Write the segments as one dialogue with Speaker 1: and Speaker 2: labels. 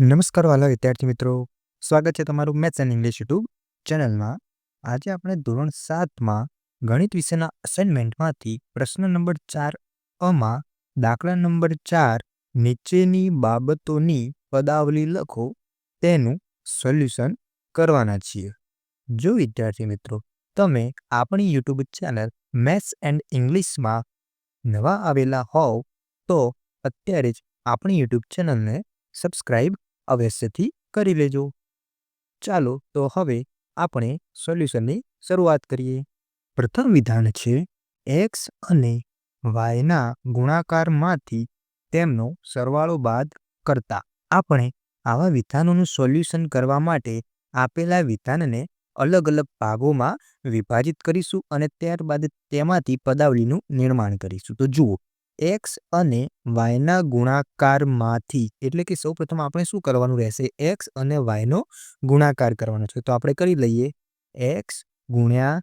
Speaker 1: નમસ્કાર વાલા વિદ્યાર્થી મિત્રો, સ્વાગત છે તમારું મેથ્સ એન્ડ ઇંગ્લિશ યુટ્યુબ ચેનલમાં. આજે આપણે ધોરણ 7માં ગણિત વિષયના અસાઇનમેન્ટમાંથી પ્રશ્ન નંબર 4 દાખલા નંબર 4 નીચેની બાબતોની પદાવલી લખો તેનું સોલ્યુશન કરવાના છીએ. જો વિદ્યાર્થી મિત્રો તમે આપણી યુટ્યુબ ચેનલ મેથ્સ એન્ડ ઇંગ્લિશમાં નવા આવેલા હોવ તો અત્યારે જ આપણી યુટ્યુબ ચેનલને સબસ્ક્રાઇબ અવશ્યથી કરી લેજો. ચાલો તો હવે આપણે સોલ્યુશનની શરૂઆત કરીએ. પ્રથમ વિધાન છે એક્સ અને વાયના ગુણાકારમાંથી તેમનો સરવાળો બાદ કરતા. આપણે આવા વિધાનોનું સોલ્યુશન કરવા માટે આપેલા વિધાનને અલગ અલગ ભાગોમાં વિભાજિત કરીશું અને ત્યારબાદ તેમાંથી પદાવલીનું નિર્માણ કરીશું. તો જુઓ, એક્સ અને વાયના ગુણાકારમાંથી એટલે કે સૌપ્રથમ આપણે શું કરવાનું રહેશે? એક્સ અને વાયનો ગુણાકાર કરવાનો છે. તો આપણે કરી લઈએ એક્સ ગુણ્યા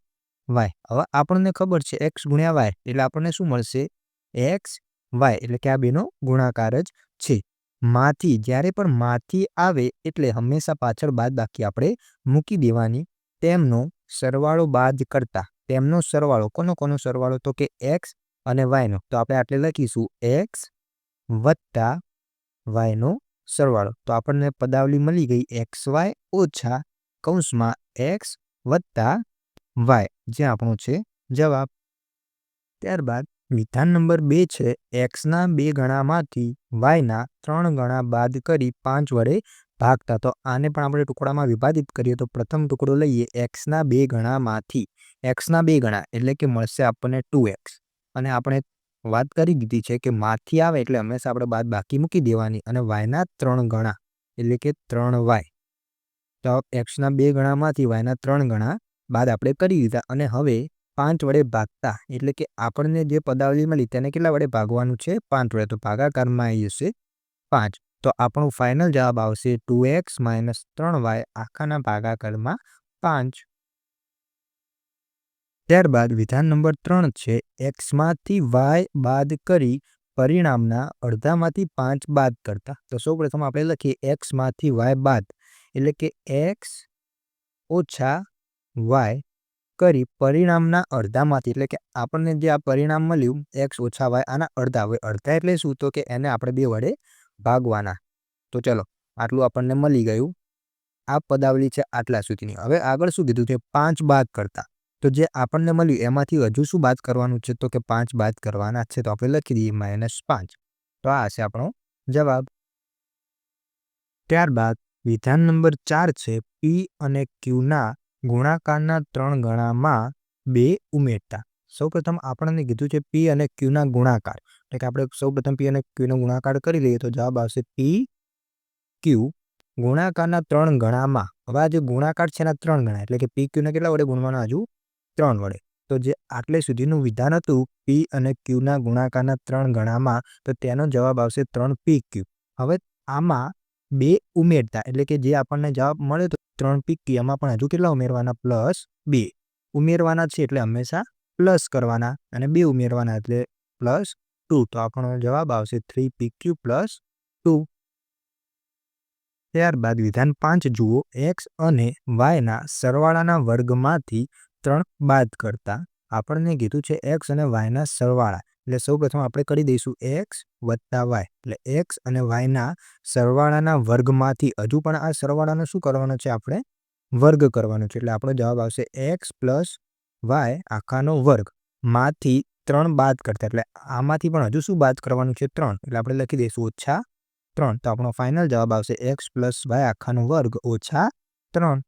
Speaker 1: વાય. હવે આપણને ખબર છે એક્સ ગુણ્યા વાય એટલે આપણને શું મળશે? એક્સ વાય એટલે કે આ બેનો ગુણાકાર જ છે. માંથી જ્યારે પણ માંથી આવે એટલે હંમેશા પાછળ બાદબાકી આપણે મૂકી દેવાની. તેમનો સરવાળો બાદ કરતા. તેમનો સરવાળો કોનો સરવાળો? તો કે એક્સ અને વાયનો. તો આપણે આટલે લખીશું એક્સ વત્તા વાયનો સરવાળો. તો આપણને પદાવલી મળી ગઈ એક્સ વાય ઓછા કૌંસમાં એક્સ વત્તા વાય, જે આપણો છે જવાબ. ત્યારબાદ વિધાન નંબર 2 છે એક્સના 2 ગણામાંથી વાયના 3 ગણા બાદ કરી 5 વડે ભાગતા. તો આને પણ આપણે ટુકડામાં વિભાજિત કરીએ તો પ્રથમ ટુકડો લઈએ એક્સના 2 ગણામાંથી. એક્સના 2 ગણા એટલે કે મળશે આપણને 2x. અને આપણે વાત કરી દીધી છે કે માંથી આવે એટલે હંમેશા આપણે બાદ બાકી મૂકી દેવાની. અને વાયના 3 ગણા એટલે કે 3y. તો એક્સના 2 ગણામાંથી વાયના 3 ગણા બાદ આપણે કરી દીધા. અને હવે 5 વડે ભાગતા એટલે કે આપણને જે પદાવલી મળી તેને કેટલા વડે ભાગવાનું છે? 5 વડે. તો ભાગાકારમાં આવી જશે 5. તો આપણો ફાઇનલ જવાબ આવશે 2x - 3y આખાના ભાગાકારમાં 5. ત્યારબાદ વિધાન નંબર 3 છે એક્સમાંથી વાય બાદ કરી પરિણામના અડધામાંથી 5 બાદ કરતા. તો સૌપ્રથમ આપણે લખીએ એક્સમાંથી વાય બાદ એટલે કે એક્સ ઓછા વાય કરી પરિણામના અડધામાંથી એટલે કે આપણને જે આ પરિણામ મળ્યું એક્સ ઓછા વાય આના અડધા. હવે અડધા એટલે શું? તો કે એને આપણે 2 વડે ભાગવાના. તો ચલો આટલું આપણને મળી ગયું. આ પદાવલી છે આટલા સુધીની. હવે આગળ શું કીધું છે? 5 બાદ કરતા. તો જે આપણને મળ્યું એમાંથી હજુ શું બાદ કરવાનું છે? તો કે 5 બાદ કરવાના છે. તો આપણે લખી દઈએ -5. તો આ હશે આપણો જવાબ. ત્યારબાદ વિધાન નંબર 4 છે પી અને ક્યુના ગુણાકારના 3 ગણામાં 2 ઉમેરતા. સૌપ્રથમ આપણને કીધું છે પી અને ક્યુના ગુણાકાર એટલે કે આપણે સૌપ્રથમ પી અને ક્યુનો ગુણાકાર કરી લઈએ તો જવાબ આવશે પી ક્યુ ગુણાકારના 3 ગણામાં. હવે આ જે ગુણાકાર છે એના 3 ગણા એટલે કે પી ક્યુને કેટલા વડે ગુણવાના? હજુ 3 વડે. તો જે આટલે સુધીનું વિધાન હતું પી અને ક્યુના ગુણાકારના 3 ગણામાં, તો તેનો જવાબ આવશે 3 પી ક્યુ. હવે આમાં 2 ઉમેરતા એટલે કે જે આપણને જવાબ મળ્યો તો 3 પી ક્યુ એમાં પણ હજુ કેટલા ઉમેરવાના? +2 ઉમેરવાના છે એટલે હંમેશા પ્લસ કરવાના અને 2 ઉમેરવાના એટલે +2. તો આપણો જવાબ આવશે 3 પી ક્યુ +2. ત્યારબાદ વિધાન 5 જુઓ એક્સ અને વાયના સરવાળાના વર્ગમાંથી 3 બાદ કરતા. આપણને કીધું છે એક્સ અને વાયના સરવાળા એટલે સૌપ્રથમ આપણે કરી દઈશું એક્સ વત્તા વાય એટલે એક્સ અને વાયના સરવાળાના વર્ગમાંથી. હજુ પણ આ સરવાળાનો શું કરવાનો છે? આપણે વર્ગ કરવાનો છે. એટલે આપણો જવાબ આવશે એક્સ + વાય આખાનો વર્ગ માંથી 3 બાદ કરતા. એટલે આમાંથી પણ હજુ શું બાદ કરવાનું છે? 3. એટલે આપણે લખી દઈશું -3. તો આપણો ફાઇનલ જવાબ આવશે એક્સ + વાય આખાનો વર્ગ -3.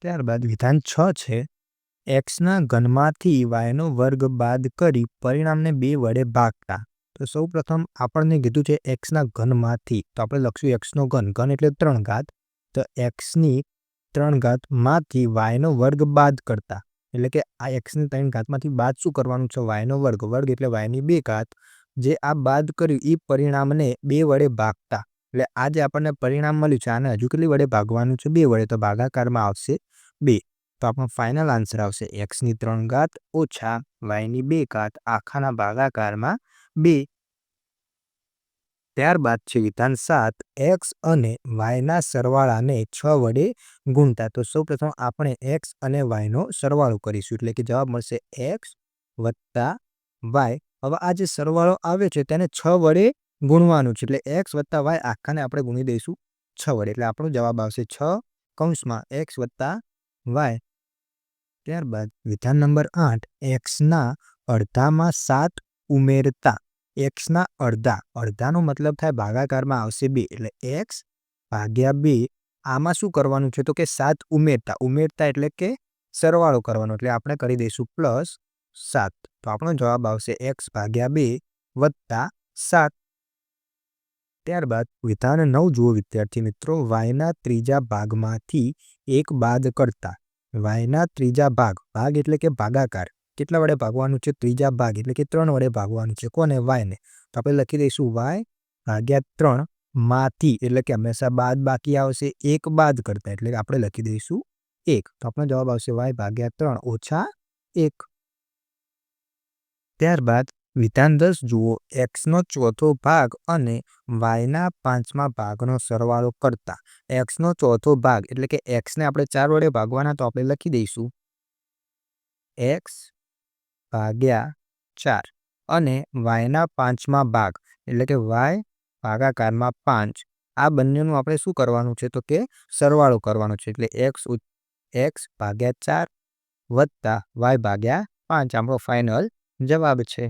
Speaker 1: ત્યારબાદ વિધાન 6 છે એક્સના ઘનમાંથી વાયનો વર્ગ બાદ કરી પરિણામને 2 વડે ભાગતા. તો સૌપ્રથમ આપણને કીધું છે એક્સના ઘનમાંથી. તો આપણે લખશું એક્સનો ઘન. ઘન એટલે 3 ઘાત. તો એક્સની 3 ઘાત માંથી વાયનો વર્ગ બાદ કરતા એટલે કે આ એક્સની 3 ઘાતમાંથી બાદ શું કરવાનું છે? વાયનો વર્ગ. વર્ગ એટલે વાયની 2 ઘાત. જે આ બાદ કર્યું એ પરિણામને 2 વડે ભાગતા. એટલે આ જે આપણને પરિણામ મળ્યું છે આને હજુ કેટલી વડે ભાગવાનું છે? 2 વડે. તો ભાગાકારમાં આવશે 2. તો આપણો ફાઇનલ આન્સર આવશે એક્સની 3 ઘાત ઓછા વાયની 2 ઘાત આખાના ભાગાકારમાં 2. ત્યારબાદ છે વિધાન 7 x અને y ના સરવાળાને 6 વડે ગુણતા. તો સૌપ્રથમ આપણે x અને y નો સરવાળો કરીશું એટલે કે જવાબ મળશે x વત્તા y. હવે આ જે સરવાળો આવે છે તેને 6 વડે ગુણવાનું છે એટલે x વત્તા y આખાને આપણે ગુણી દઈશું 6 વડે એટલે આપણો જવાબ આવશે 6 કૌંસમાં x વત્તા y. ત્યારબાદ વિધાન નંબર 8 x ના અડધામાં 7 ઉમેરતા. x ના અડધાનો મતલબ થાય ભાગાકારમાં આવશે 2 એટલે x ભાગ્યા 2. આમાં શું કરવાનું છે તો કે 7 ઉમેરતા એટલે કે સરવાળો કરવાનો એટલે આપણે કરી દઈશું +7. તો આપણો જવાબ આવશે x ભાગ્યા 2 વત્તા 7. ત્યારબાદ વિધાન 9 જુઓ વિદ્યાર્થી મિત્રો. y ના ત્રીજા ભાગમાંથી 1 બાદ કરતા. y ના ત્રીજા ભાગ એટલે કે ભાગાકાર કેટલા વડે ભાગવાનું છે? ત્રીજા ભાગ એટલે કે 3 વડે ભાગવાનું છે. કોને? y ને. તો આપણે લખી દઈશું y ભાગ્યા 3 માંથી એટલે કે હંમેશા બાદ બાકી આવશે 1 બાદ કરતા એટલે આપણે લખી દઈશું 1. તો આપણો જવાબ આવશે y ભાગ્યા 3 ઓછા 1. ત્યારબાદ વિધાન 10 જુઓ. x નો ચોથો ભાગ અને y ના પાંચમા ભાગનો સરવાળો કરતા. x નો ચોથો ભાગ એટલે કે x ને આપણે 4 વડે ભાગવાના તો આપણે લખી દઈશું x ભાગ્યા 4 અને y ના પાંચમા ભાગ એટલે કે y ભાગાકારમાં 5. આ બંનેનું આપણે શું કરવાનું છે તો કે સરવાળો કરવાનો છે એટલે x ભાગ્યા 4 વત્તા y ભાગ્યા 5 આપણો ફાઇનલ જવાબ છે.